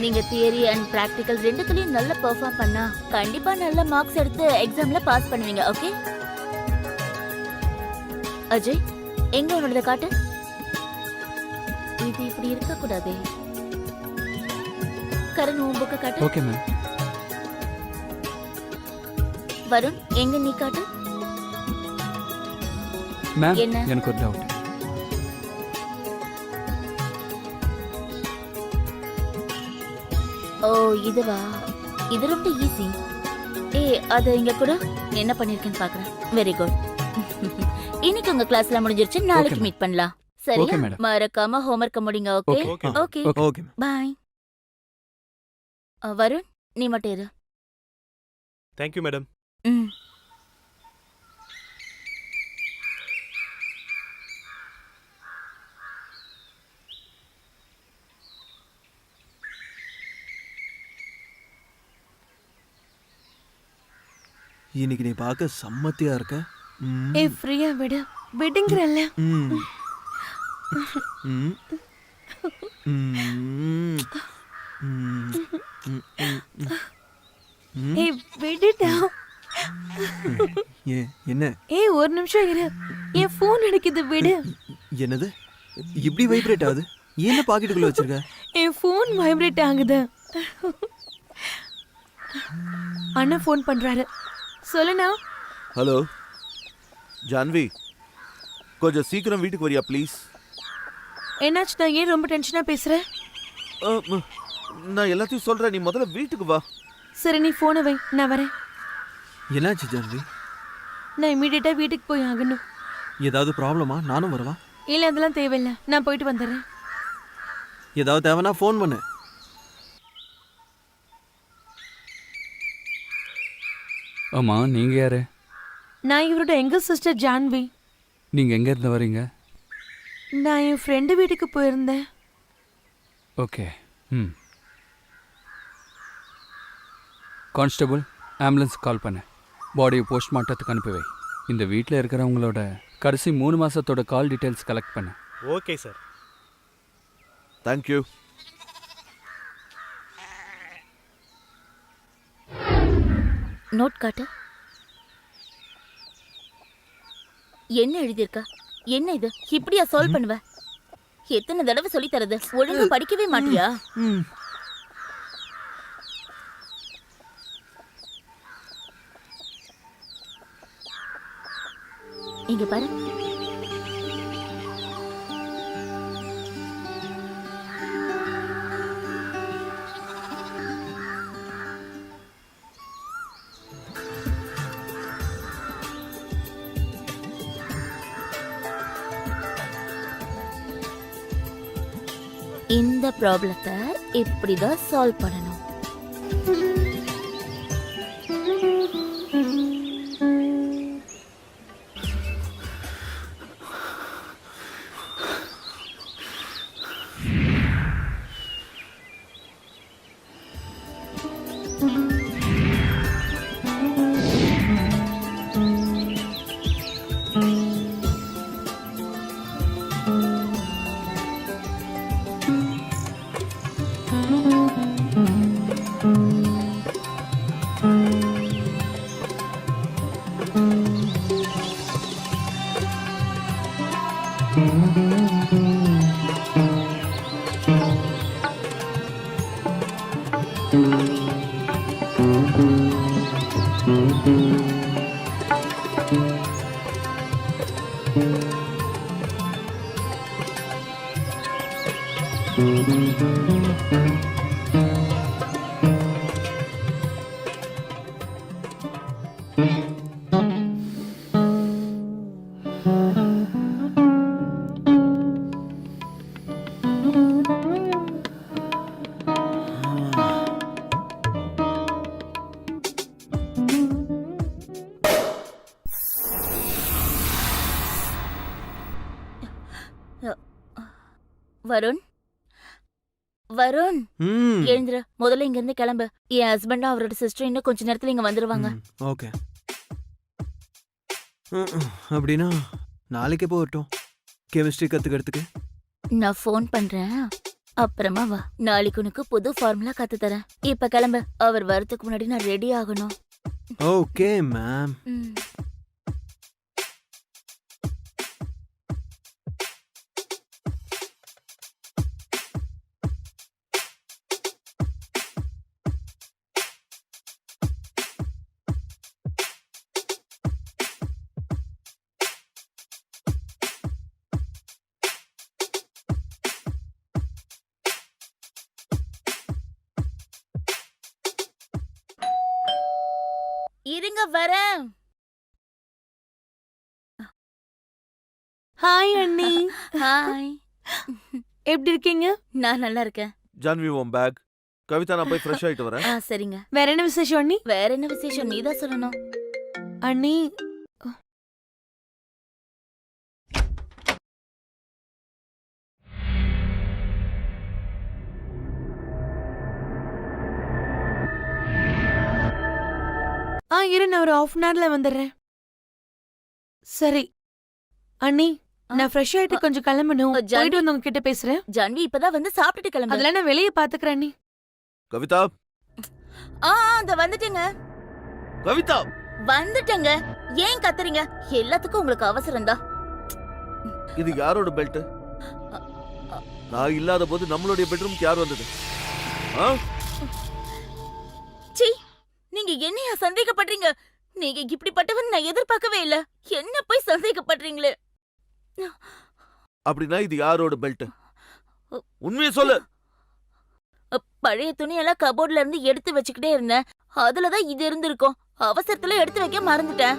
நீங்க theory and practical ரெண்டுத்துலயும் நல்லா perform பண்ணா கண்டிப்பா நல்ல மார்க்ஸ் எடுத்து எக்ஸாம்ல பாஸ் பண்ணுவீங்க. ஓகே அஜய், எங்க உன்னோட காட்டு. இது இப்படி இருக்க கூடாதே. கரண் உன் புக்க காட்டு. Okay ma'am. வருண் எங்க நீ காட்டு. மேம் என்ன? எனக்கு ஒரு டவுட். ஓ இதுவா, இது ரொம்ப ஈஸி. அத இங்க கூட என்ன பண்ணிருக்கேன்னு பாக்குறேன். Very good. இன்னைக்கு உங்க கிளாஸ்ல முடிஞ்சிருச்சு. நாளைக்கு மீட் பண்ணலாம். சரி, மறக்காம ஹோம்வொர்க் முடிங்க. Okay okay okay bye. Varun நீ மட்டும் இரு. Thank you madam. இன்னைக்கு நீ பார்க்க சம்மத்தியா இருக்க. ஃப்ரீயா விடு. விடுங்கறல்ல. விடுடா. என்ன? ஒரு நிமிஷம் இரு. என் ஃபோன் அடிக்குது, விடு. என்னது இப்படி வைப்ரேட் ஆகுது? என்ன பாக்கெட்டுக்குள்ள வச்சிருக்க? என் ஃபோன் வைப்ரேட் ஆகுது. அண்ணா ஃபோன் பண்றாரு. சொல்லுண்ணா. ஹலோ ஜான்வி, கொஞ்சம் சீக்கிரம் வீட்டுக்கு வரியா ப்ளீஸ்? என்னாச்சுண்ணா, ஏன் ரொம்ப டென்ஷனா பேசுற? நான் எல்லாத்தையும் சொல்றேன், நீ முதல்ல வீட்டுக்கு வா. சரி நீ போனை வை, நான் வரேன். என்னாச்சு ஜான்வி? நான் இமீடியட்டா வீட்டுக்கு போய் ஆகணும். ஏதாவது ப்ராப்ளமா? நானும் வரவா? இல்ல அதெல்லாம் தேவையில்லை, நான் போயிட்டு வந்துடுறேன். ஏதாவது தேவைன்னா ஃபோன் பண்ணு. ஆமா, நீங்க யாரு? நான் இவரோட எங்க சிஸ்டர் ஜான்வி. நீங்க எங்க இருந்து வரீங்க? நான் என் ஃப்ரெண்டு வீட்டுக்கு போயிருந்தேன். ஓகே. கான்ஸ்டபிள், ஆம்புலன்ஸ் கால் பண்ண. பாடியை போஸ்ட்மார்ட்டத்துக்கு அனுப்பி வை. இந்த வீட்டில் இருக்கிறவங்களோட கடைசி 3 மாசத்தோட கால் டீட்டெயில்ஸ் கலெக்ட் பண்ண. Okay sir. தேங்க்யூ. நோட் காட்டு. என்ன எழுதியிருக்கா? என்ன இது? இப்படியா சால்வ் பண்ணுவ? எத்தனை தடவை சொல்லி தரது? ஒழுங்கா படிக்கவே மாட்டியா? இங்க பாரு. இந்த ப்ராப்ளத்தை இப்படிதான் சால்வ் பண்ணணும். வருண், வருண் எழுந்துரு. முதல்ல இங்க இருந்து கிளம்பு. என் ஹஸ்பண்டும் அவரோட சிஸ்டர் இன்னும் கொஞ்ச நேரத்துல இங்க வந்துருவாங்க. ஓகே. அப்படின்னா நாளைக்கே போகட்டும் கெமிஸ்ட்ரி கத்துக்கிறதுக்கு. நான் ஃபோன் பண்றேன், அப்புறமா வா, நாளைக்கு உனக்கு புது ஃபார்முலா கத்து தரேன். இப்ப கிளம்பு, அவர் வரதுக்கு முன்னாடி நான் ரெடி ஆகணும். Okay ma'am. ம். இருங்க வரேன். ஹாய் அண்ணி. ஹாய். எப்படி இருக்கீங்க? நான் நல்லா இருக்கேன். ஜான்வி உன் பேக். கவிதா நான் போய் ஃப்ரெஷ் ஆயிட்டு வரேன். சரிங்க. வேற என்ன விசேஷம் அண்ணி? வேற என்ன விசேஷம் நீதான் சொல்லணும். அண்ணி இரு, நான் ஒரு 1/2 hourல வந்துடுறேன். சரி அண்ணி, நான் ஃப்ரெஷ் ஆயிட்டு கொஞ்சம் கிளம்பணும். ஜானகி. போயிட்டு வந்து உங்ககிட்ட பேசுறேன். ஜான்வி இப்பதான் வந்து சாப்பிட்டுட்டு கிளம்பு. அதெல்லாம் நான் வெளியே பாத்துக்கிறேன் அண்ணி. கவிதா, அந்த வந்துட்டேங்க. கவிதா. வந்துட்டேங்க. ஏன் கத்துறீங்க? எல்லாத்துக்கும் உங்களுக்கு அவசரம் தான். இது யாரோட பெல்ட்? நான் இல்லாத போது நம்மளுடைய பெட்ரூம்க்கு யார் வந்தது? ஆ? சீ, நீங்க என்னையா சந்தேகப்படுறீங்க? நீங்க இப்படிப்பட்டவன் நான் எதிர்பார்க்கவே இல்ல. என்ன போய் சந்தேகப்படுறீங்களே? அப்படின்னா இது யாரோட பெல்ட்? உண்மையை சொல்லு. பழைய துணியெல்லாம் கபோர்ட்ல இருந்து எடுத்து வச்சுக்கிட்டே இருந்தேன். அதுலதான் இது இருந்திருக்கும். அவசரத்துல எடுத்து வைக்க மறந்துட்டேன்.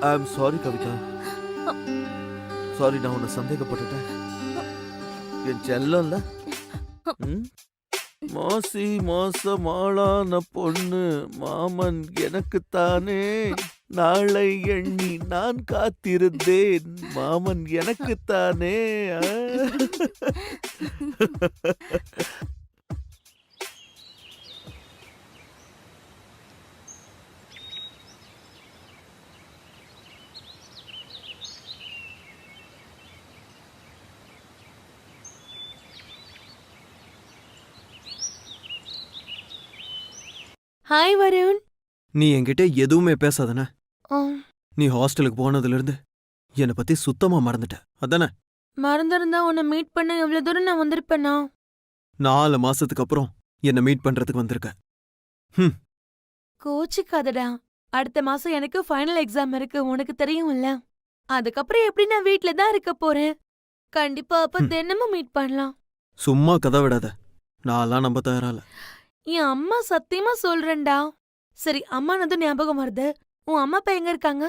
ஐ அம் சாரி கவிதா. சாரி, நான் உன்னை சந்தேகப்பட்டுட்டேன். என் செல்லம்ல. மாசி மாசமாளான பொண்ணு மாமன் எனக்குத்தானே. நாளை எண்ணி நான் காத்திருந்தேன். மாமன் எனக்குத்தானே. ஹாய் வருண். நீ என்கிட்ட எதுவுமே பேசாதன. ஆ, நீ ஹாஸ்டலுக்கு போனதுல இருந்து என்னை பத்தி சுத்தமா மறந்துட்ட அதானே? மறந்திருந்தா உன்னை மீட் பண்ண எவ்வளவு தூரம் நான் வந்திருப்பேனா? 4 மாசத்துக்கு அப்புறம் என்னை மீட் பண்றதுக்கு வந்திருக்க. கோச்சிக்காதடா. அடுத்த மாசம் எனக்கு ஃபைனல் எக்ஸாம் இருக்கு, உனக்கு தெரியும்ல. அதுக்கப்புறம் எப்படி நான் வீட்ல தான் இருக்க போறேன். கண்டிப்பா அப்ப தினமும் மீட் பண்ணலாம். சும்மா கதை விடாத. நான்லாம் நம்ப தயாரால. என் அம்மா சத்தியமா சொல்றேன்டா. சரி, அம்மானதும் ஞாபகம் வருது. உன் அம்மா அப்பா எங்க இருக்காங்க?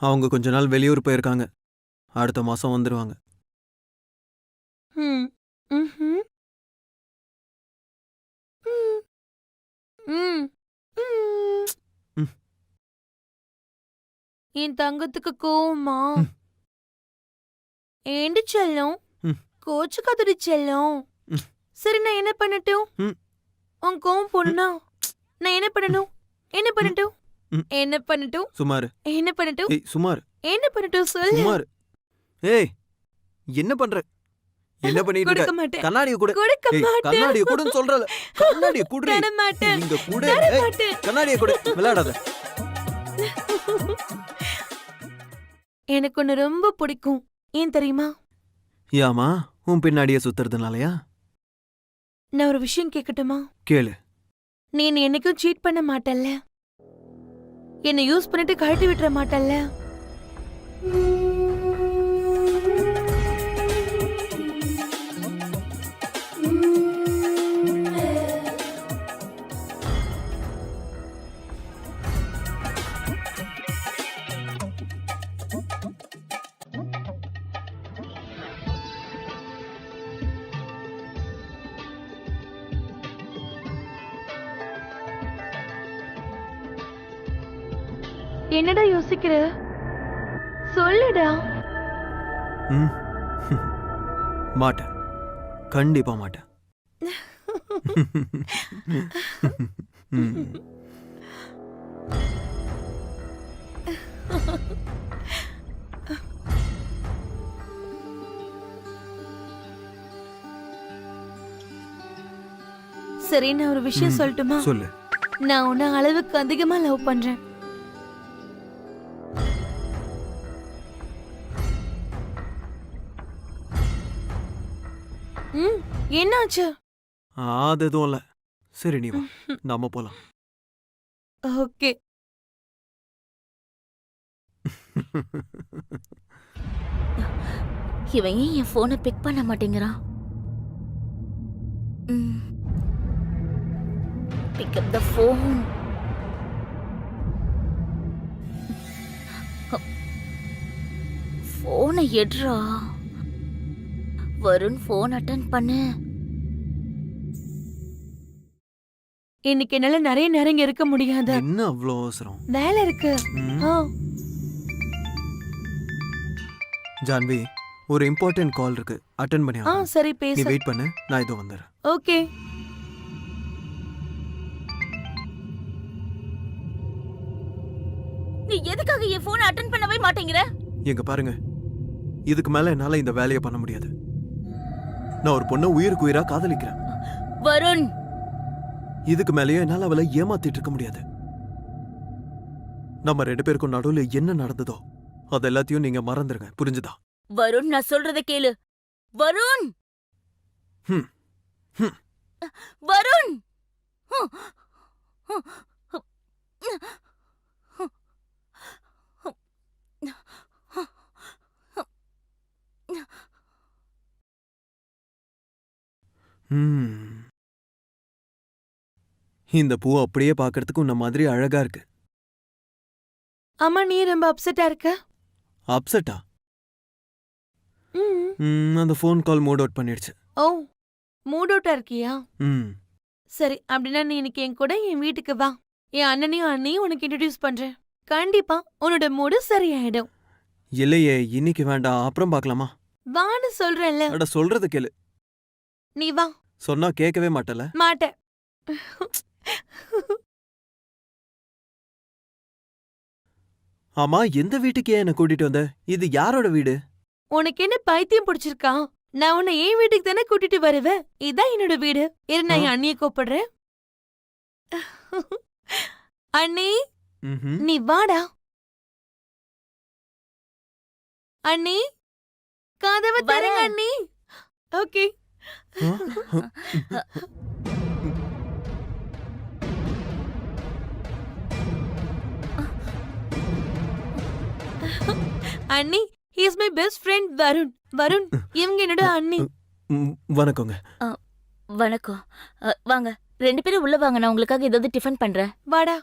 அவங்க கொஞ்ச நாள் வெளியூர் போயிருக்காங்க. அடுத்த மாசம் வந்துருவாங்க. ம், ம்ஹும். ம், ம், ம். ம். என் தங்கத்துக்கு கோவமா? ம். ஏண்டி செல்லம்? ம். கோச்சுக்காதடி செல்லம். ம். சரி, நான் என்ன பண்ணட்டும்? ம். உன் கோவம் பொண்ணா? நான் என்ன பண்ணணும்? என்ன பண்ணட்டும்? ம். என்ன பண்ணட்டும்? சுமாரு. என்ன பண்ணட்டும்? ஏய் சுமாரு. என்ன பண்ணட்டும் சொல்லு. சுமாரு. ஏய் என்ன பண்ற? என்ன பண்ணிட்டு கொடுக்க இருக்க? மாட்டேன். கண்ணாடிய கொடு. கொடுக்க ஏய் மாட்டேன். கண்ணாடிய கொடுன்னு சொல்றல. கண்ணாடிய குடுறி. தர மாட்டேன். இங்க குடு. தர ஏய், மாட்டேன். கண்ணாடிய கொடு. விளையாடாத. எனக்கு ஒன்னு ரொம்ப பிடிக்கும். ஏன் தெரியுமா? யாமா உன் பின்னாடியே சுத்துறதுனாலயா? நான் ஒரு விஷயம் கேட்கட்டுமா? கேளு. நீ என்னை என்னைக்கும் சீட் பண்ண மாட்டல்ல? என்னை யூஸ் பண்ணிட்டு கழட்டி விட்டுற மாட்டல்ல? என்னடா யோசிக்கிற? சொல்லுடா. ம். மாட்டேன். கண்டிப்பா மாட்டேன். ம். சரி நான் ஒரு விஷயம் ம். சொல்லட்டுமா? சொல்லு. நான் உன்னை அளவுக்கு அதிகமா லவ் பண்றேன். ம், என்னாச்சு? அது எதுவும் இல்ல. சரி நீ வா, நாம போலாம். ஓகே. இவன் ஏன் என் போனை பிக் பண்ண மாட்டேங்கிறான்? பிக் அப் த போன். போனை எடுறா. வருண் போன் அட்டன் பண்ணு. இன்னைக்கு என்னால நிறைய நேரம் இங்க இருக்க முடியாது. என்ன அவ்வளோ அவசரம்? வேலை இருக்கு. ம். ஆ, ஜான்வி, ஒரு இம்பார்ட்டன்ட் கால் இருக்கு, அட்டென்ட் பண்ணி ஆ ஆகணும். சரி நீ பேசு. வெயிட் பண்ணு, நான் இதோ வந்துடுறேன். ஓகே. நீ எதுக்காக என் போனை அட்டன் பண்ணவே மாட்டேங்கிற? எங்க பாருங்க, இதுக்கு மேல என்னால இந்த வேலையை பண்ண முடியாது. நான் ஒரு பொண்ணை உயிருக்கு உயிரா காதலிக்கிறேன். வருண், இதுக்கு மேலயும் என்னால அவளை ஏமாத்திட்டு இருக்க முடியாது. நம்ம 2 பேருக்கும் நடுவுல என்ன நடந்ததோ அது எல்லாத்தையும் நீங்க மறந்துருங்க, புரிஞ்சுதா? வருண் நான் சொல்றத கேளு. வருண், ஹம். ஹம். வருண். ம். இந்த பூ அப்படியே பார்க்கறதுக்கு உன்ன மாதிரி அழகா இருக்கு. அம்மா நீ ரொம்ப அப்செட்டா இருக்க? அப்செட்டா? ம். அந்த ஃபோன் கால் மூட் அவுட் பண்ணிடுச்சு. ஓ, மூட் அவுட்டா இருக்கியா? ம். சரி, அப்படின்னா நீ இன்னைக்கு என் கூட என் வீட்டுக்கு வா. என் அண்ணனையும் அண்ணியும் உனக்கு இன்ட்ரடியூஸ் பண்றேன். கண்டிப்பா உன்னோட மூடு சரியாயிடும். இல்லையே, இன்னைக்கு வேண்டாம், அப்புறம் பார்க்கலாமா? வான்னு சொல்றேன்ல. அட சொல்றது கேளு. நீ வா. சொன்னா கேட்கவே மாட்டல. மாட்டேன். ஆமா, எந்த வீட்டுக்கு ஏன் என்ன கூட்டிட்டு வந்த? இது யாரோட வீடு? உனக்கு என்ன பைத்தியம் பிடிச்சிருக்கா? நான் உன்னை என் வீட்டுக்கு தானே கூட்டிட்டு வருவேன். இதான் என்னோட வீடு. இரு, நான் என் அண்ணியை கூப்பிடுறேன். அண்ணி, ம்ஹும். நீ வாடா. அண்ணி, கதவை தரங்க வரேன். அண்ணி. ஓகே. ஆ? அண்ணி, he is my best friend Varun. Varun, இவங்க என்னோட அண்ணி. வணக்கங்க. வணக்கம். வாங்க 2 பேரும் உள்ள வாங்க. நான் உங்களுக்காக ஏதாவது டிஃபன் பண்றேன். வாடா.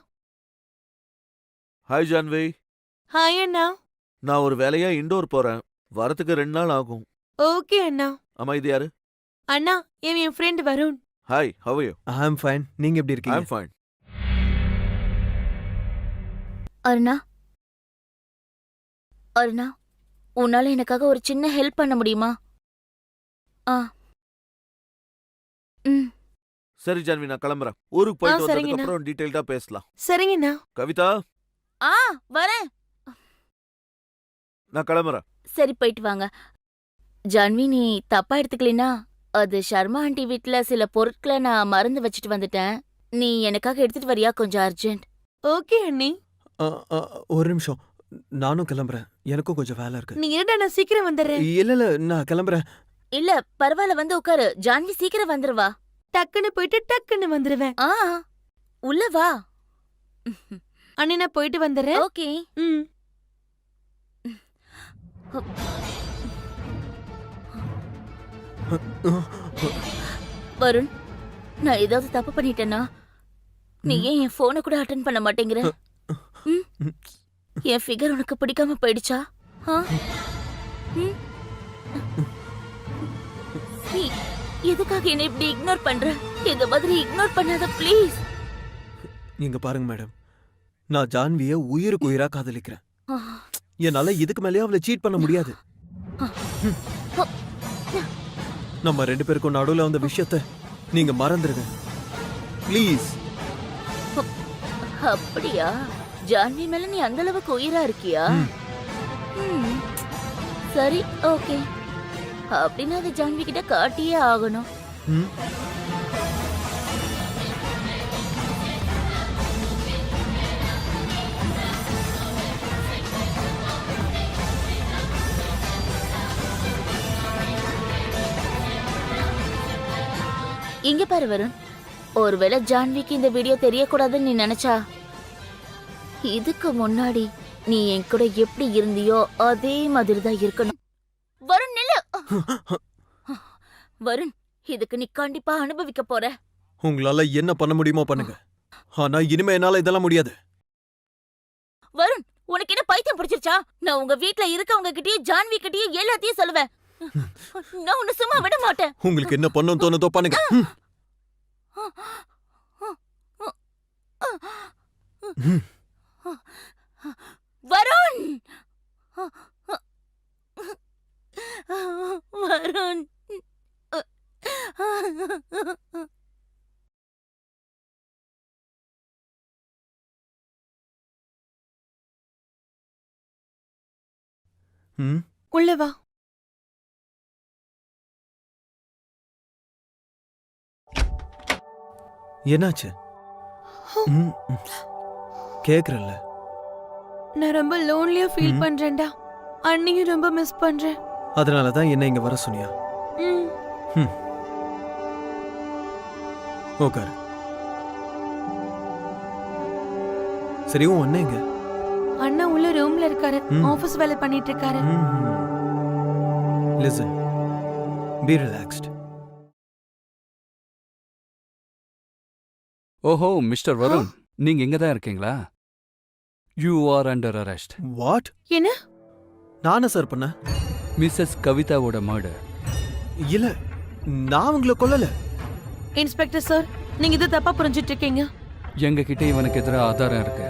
ஹாய் ஜான்வி. ஹாய் அண்ணா. நான் ஒரு வேலையா இண்டோர் போறேன். வரதுக்கு 2 நாள் ஆகும். ஓகே அண்ணா. ஆமா, இது யாரு? அண்ணா, இவன் என் friend Varun. Hi, how are you? I am fine. நீங்க எப்படி இருக்கீங்க? I'm fine. அருணா, அருணா, உன்னால எனக்காக ஒரு சின்ன ஹெல்ப் பண்ண முடியுமா? ம். சரி ஜான்வி, நான் கிளம்புறேன். ஊருக்கு போயிட்டு சரிங்கண்ணா. வந்ததுக்கு அப்புறம் டீடைல்டா பேசலாம். சரிங்கண்ணா. கவிதா, வரேன். நான் கிளம்புறேன். சரி, போயிட்டு வாங்க. ஜான்வி, நீ தப்பா எடுத்துக்கலினா, அது சர்மா ஆண்டி வீட்ல சில பொருட்களை நான் மறந்து வச்சுட்டு வந்துட்டேன். நீ எனக்காக எடுத்துட்டு வரியா? கொஞ்சம் அர்ஜென்ட். ஓகே அண்ணி. ஒரு நிமிஷம், நானும் கிளம்புறேன். எனக்கும் கொஞ்சம் வேலை இருக்கு. நீ இருடா, நான் சீக்கிரம் வந்துடுறேன். இல்ல, நான் கிளம்புறேன். இல்ல பரவாயில்ல, வந்து உட்காரு. ஜான்வி சீக்கிரம் வந்துருவா. டக்குன்னு போயிட்டு டக்குன்னு வந்துருவேன். உள்ள வா. அண்ணி, நான் போயிட்டு வந்துடுறேன். ஓகே. ம். வருண், நான் ஏதாவது தப்பு பண்ணிட்டேனா? நீ ஏன் என் போனை கூட அட்டென்ட் பண்ண மாட்டேங்கிற? ம்? என் ஃபிகர் உனக்கு பிடிக்காம போயிடுச்சா? ம்? நீ எதுக்காக என்ன இப்படி இக்னோர் பண்ற? இந்த மாதிரி இக்னோர் பண்ணாத ப்ளீஸ். நீங்க பாருங்க மேடம், நான் ஜான்விய உயிருக்கு உயிரா காதலிக்கிறேன். என்னால இதுக்கு மேலயே அவளை சீட் பண்ண முடியாது. நம்ம 2 பேருக்கும் நடுவுல வந்த விஷயத்த நீங்க மறந்துருங்க ப்ளீஸ். அப்படியா? ஜான்வி மேல நீ அந்த அளவுக்கு உயிரா இருக்கியா? ம். சரி, ஓகே. அப்படின்னா அதை ஜான்வி கிட்ட காட்டியே ஆகணும். ம்? இங்க பாரு வருண், ஒருவேளை ஜான்விக்கு இந்த வீடியோ தெரியக்கூடாதுன்னு நீ நினைச்சா, இதுக்கு முன்னாடி நீ என் கூட எப்படி இருந்தியோ அதே மாதிரி தான் இருக்கணும். வருண் நில்லு. வருண், இதுக்கு நீ கண்டிப்பா அனுபவிக்க போற. உங்களால என்ன பண்ண முடியுமோ பண்ணுங்க, ஆனா இனிமே என்னால இதெல்லாம் முடியாது. வருண், உனக்கு என்ன பைத்தியம் பிடிச்சிருச்சா? நான் உங்க வீட்ல இருக்கவங்க கிட்டயும் ஜான்வி கிட்டயும் எல்லாத்தையும் சொல்லுவேன். நான் உன்னை சும்மா விட மாட்டேன். உங்களுக்கு என்ன பண்ணணும் தோணுதோ பண்ணுங்க. வருண், வருண். ம், உள்ள வா. என்னாச்சு? ம், ம். கேக்குறல்ல. நான் ரொம்ப லோன்லியா ஃபீல் ம். பண்றேன்டா. அண்ணியும் ரொம்ப மிஸ் பண்றேன். அதனாலதான் என்ன இங்க வர சொன்னியா? ம். உட்காரு. சரி, உன் அண்ணன் எங்க? அண்ணா உள்ள ரூம்ல இருக்காரு. ம். ஆபீஸ் வேலை பண்ணிட்டு இருக்காரு. Listen, be relaxed. ஓஹோ மிஸ்டர் வருண், நீங்க இங்க தான் இருக்கீங்களா? You are under arrest. What? என்ன? நானா சார் பண்ண? மிஸ்ஸஸ் கவிதாவோட மர்டர். இல்ல, நான் உங்களை கொல்லல. இன்ஸ்பெக்டர் சார், நீங்க இது தப்பா புரிஞ்சிட்டு இருக்கீங்க. எங்க கிட்ட இவனுக்கு எதிராக ஆதாரம் இருக்கு.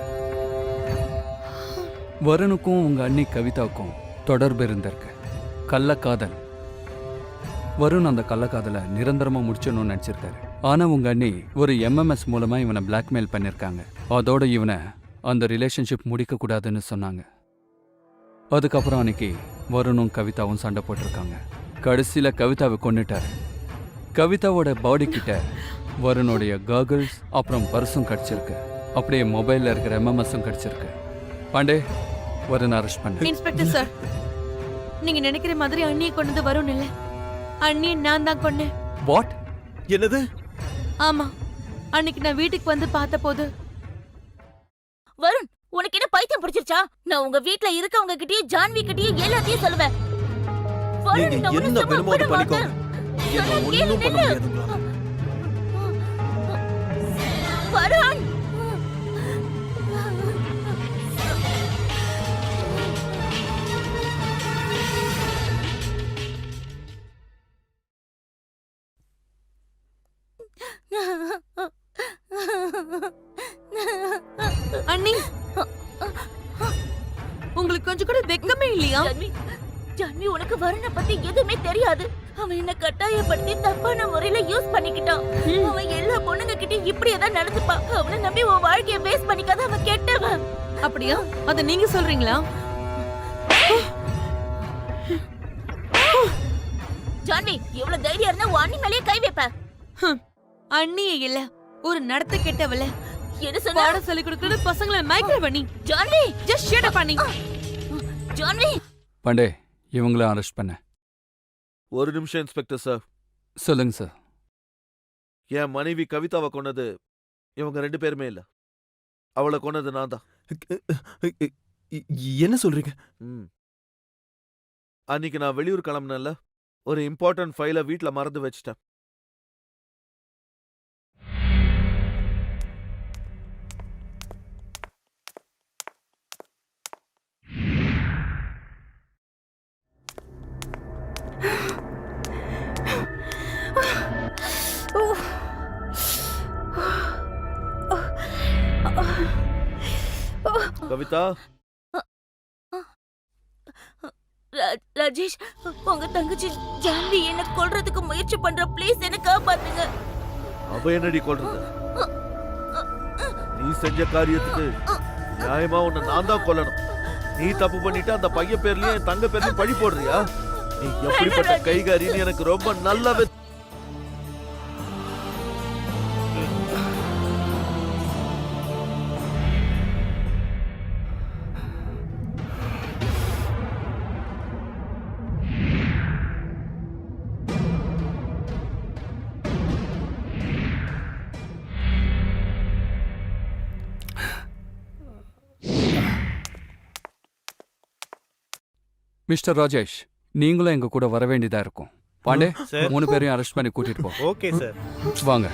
வருணுக்கும் உங்க அண்ணி கவிதாவுக்கும் தொடர்பு இருந்திருக்கு. கள்ளக்காதல். வருண் அந்த கள்ளக்காதலை நிரந்தரமா முடிச்சணும்னு நினைச்சிருக்காரு. ஆனா உங்க அண்ணி ஒரு MMS மூலமா இவனை பிளாக்மெயில் பண்ணிருக்காங்க. அதோட இவனை அந்த ரிலேஷன்ஷிப் முடிக்க கூடாதுன்னு சொன்னாங்க. அதுக்கப்புறம் அன்னைக்கு வருணும் கவிதாவும் சண்டை போட்டிருக்காங்க. கடைசியில கவிதாவை கொன்னுட்டாரு. கவிதாவோட பாடி கிட்ட வருணுடைய காகிள்ஸ் அப்புறம் பர்ஸும் கிடைச்சிருக்கு. அப்படியே மொபைல்ல இருக்கிற MMSம் கிடைச்சிருக்கு. பாண்டே, வருண் அரெஸ்ட் பண்ணு. இன்ஸ்பெக்டர் சார், நீங்க நினைக்கிற மாதிரி அண்ணியை கொண்டது வரும் இல்ல. அண்ணியை நான் தான் கொன்னேன். வாட்? என்னது? ஆமா, அன்னைக்கு நான் வீட்டுக்கு வந்து பார்த்த போது. வருண், உனக்கு என்ன பைத்தியம் பிடிச்சிருச்சா? நான் உங்க வீட்ல இருக்கவங்க கிட்டயும் ஜான்வி கிட்டயும் எல்லாத்தையும் சொல்லுவேன். வருண், நீங்க நான் உன்னை என்ன சும்மா வேணுமோ அதை விட பண்ணிக்கோங்க. மாட்டேன். என்ன சொன்னா கேளு, ஒண்ணும் பண்ண நில்லு. முடியாது உங்களால. வருண். அண்ணி, உங்களுக்கு கொஞ்சம் கூட வெக்கமே இல்லையா? ஜான்வி, ஜான்வி, உனக்கு வருணை பத்தி எதுவுமே தெரியாது. அவன் என்ன கட்டாயப்படுத்தி தப்பான முறையில யூஸ் பண்ணிக்கிட்டான். அவன் எல்லா பொண்ணுங்க கிட்டயும் இப்படியே தான் நடந்துப்பான். அவனை நம்பி உன் வாழ்க்கைய வேஸ்ட் பண்ணிக்காத, அவன் கெட்டவன். அப்படியா? அத நீங்க சொல்றீங்களா? ஜான்வி, எவ்வளவு தைரியம் இருந்தா உன் அண்ணி மேலேயே கை வைப்ப? அண்ணியே இல்ல, ஒரு நடத்த கெட்டவள. என்ன சொன்ன? பாடம் சொல்லி கொடுக்கறது பசங்களை மயக்கிற பண்ணி. ஜான்வி, ஜஸ்ட் ஷட் அப் பண்ணி. ஜான்வி. பாண்டே, இவங்களும் அரெஸ்ட் பண்ண. ஒரு நிமிஷம் இன்ஸ்பெக்டர் சார். சொல்லுங்க சார். என் மனைவி கவிதாவை கொன்னது இவங்க 2 பேருமே இல்ல. அவளை கொன்னது நான் தான். என்ன சொல்றீங்க? அன்னைக்கு நான் வெளியூர் கிளம்புனேன்ல, ஒரு இம்பார்ட்டன்ட் ஃபைலை வீட்ல மறந்து வச்சிட்டேன். கவிதா, ராஜேஷ், உங்க தங்கச்சி ஜான்வி என்ன கொல்றதுக்கு முயற்சி பண்ற. ப்ளீஸ் என்ன காப்பாத்துங்க. அவ என்னடி கொல்றது? நீ செஞ்ச காரியத்துக்கு நியாயமா உன்னை நான் தான் கொல்லணும். நீ தப்பு பண்ணிட்டு அந்த பையன் பேர்லயும் என் தங்க பேர்லயும் பழி போடுறியா? நீ எப்படிப்பட்ட கைகாரின்னு எனக்கு ரொம்ப நல்லாவே. மிஸ்டர் ராஜேஷ், நீங்களும் எங்க கூட வர வேண்டியதா இருக்கும். பாண்டே, சார். 3 பேரையும் அரெஸ்ட் பண்ணி கூட்டிட்டு போ. Okay sir. வாங்க.